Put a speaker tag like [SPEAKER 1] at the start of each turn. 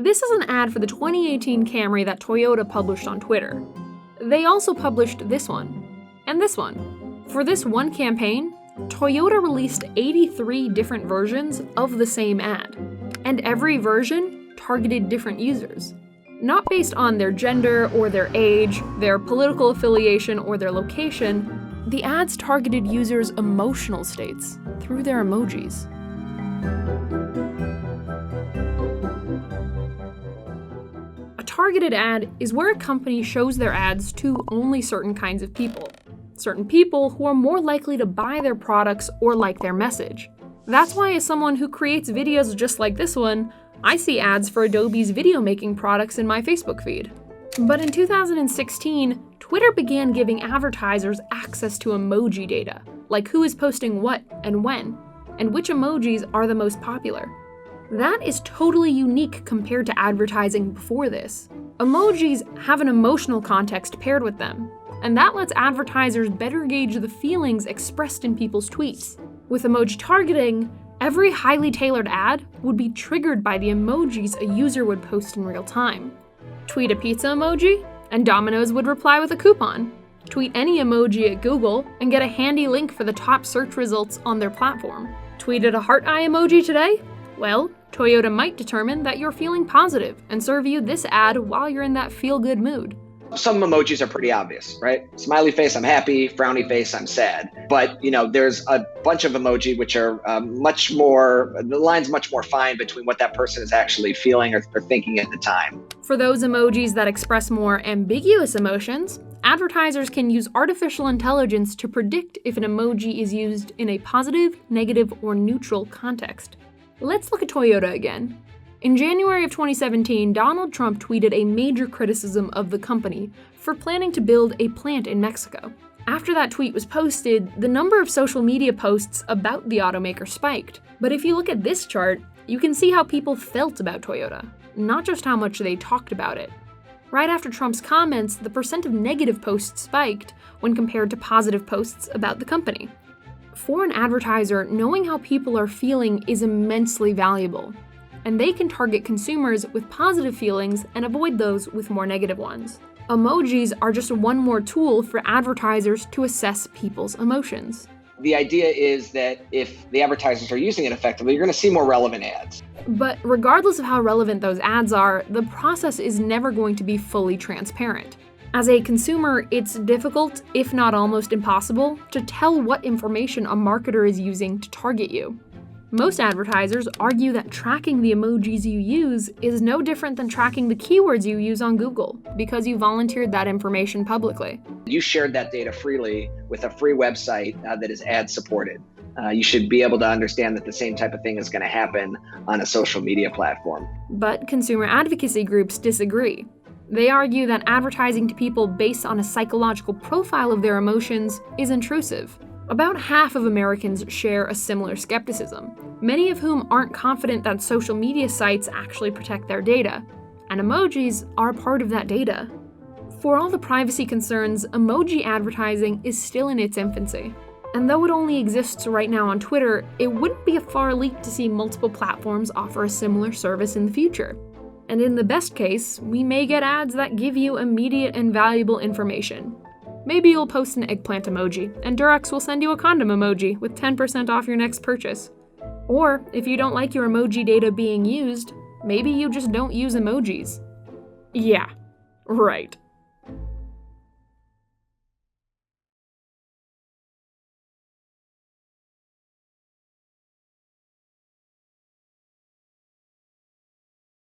[SPEAKER 1] This is an ad for the 2018 Camry that Toyota published on Twitter. They also published this one, and this one. For this one campaign, Toyota released 83 different versions of the same ad, and every version targeted different users. Not based on their gender or their age, their political affiliation, or their location, the ads targeted users' emotional states through their emojis. A targeted ad is where a company shows their ads to only certain kinds of people. Certain people who are more likely to buy their products or like their message. That's why, as someone who creates videos just like this one, I see ads for Adobe's video making products in my Facebook feed. But in 2016, Twitter began giving advertisers access to emoji data, like who is posting what and when, and which emojis are the most popular. That is totally unique compared to advertising before this. Emojis have an emotional context paired with them, and that lets advertisers better gauge the feelings expressed in people's tweets. With emoji targeting, every highly tailored ad would be triggered by the emojis a user would post in real time. Tweet a pizza emoji, and Domino's would reply with a coupon. Tweet any emoji at Google and get a handy link for the top search results on their platform. Tweeted a heart eye emoji today? Well, Toyota might determine that you're feeling positive and serve you this ad while you're in that feel-good mood.
[SPEAKER 2] Some emojis are pretty obvious, right? Smiley face, I'm happy. Frowny face, I'm sad. But, there's a bunch of emoji which are the line's much more fine between what that person is actually feeling or thinking at the time.
[SPEAKER 1] For those emojis that express more ambiguous emotions, advertisers can use artificial intelligence to predict if an emoji is used in a positive, negative, or neutral context. Let's look at Toyota again. In January of 2017, Donald Trump tweeted a major criticism of the company for planning to build a plant in Mexico. After that tweet was posted, the number of social media posts about the automaker spiked. But if you look at this chart, you can see how people felt about Toyota, not just how much they talked about it. Right after Trump's comments, the percent of negative posts spiked when compared to positive posts about the company. For an advertiser, knowing how people are feeling is immensely valuable, and they can target consumers with positive feelings and avoid those with more negative ones. Emojis are just one more tool for advertisers to assess people's emotions.
[SPEAKER 2] The idea is that if the advertisers are using it effectively, you're going to see more relevant ads.
[SPEAKER 1] But regardless of how relevant those ads are, the process is never going to be fully transparent. As a consumer, it's difficult, if not almost impossible, to tell what information a marketer is using to target you. Most advertisers argue that tracking the emojis you use is no different than tracking the keywords you use on Google, because you volunteered that information publicly.
[SPEAKER 2] You shared that data freely with a free website that is ad-supported. You should be able to understand that the same type of thing is going to happen on a social media platform.
[SPEAKER 1] But consumer advocacy groups disagree. They argue that advertising to people based on a psychological profile of their emotions is intrusive. About half of Americans share a similar skepticism, many of whom aren't confident that social media sites actually protect their data, and emojis are part of that data. For all the privacy concerns, emoji advertising is still in its infancy. And though it only exists right now on Twitter, it wouldn't be a far leap to see multiple platforms offer a similar service in the future. And in the best case, we may get ads that give you immediate and valuable information. Maybe you'll post an eggplant emoji, and Durex will send you a condom emoji with 10% off your next purchase. Or, if you don't like your emoji data being used, maybe you just don't use emojis. Yeah, right.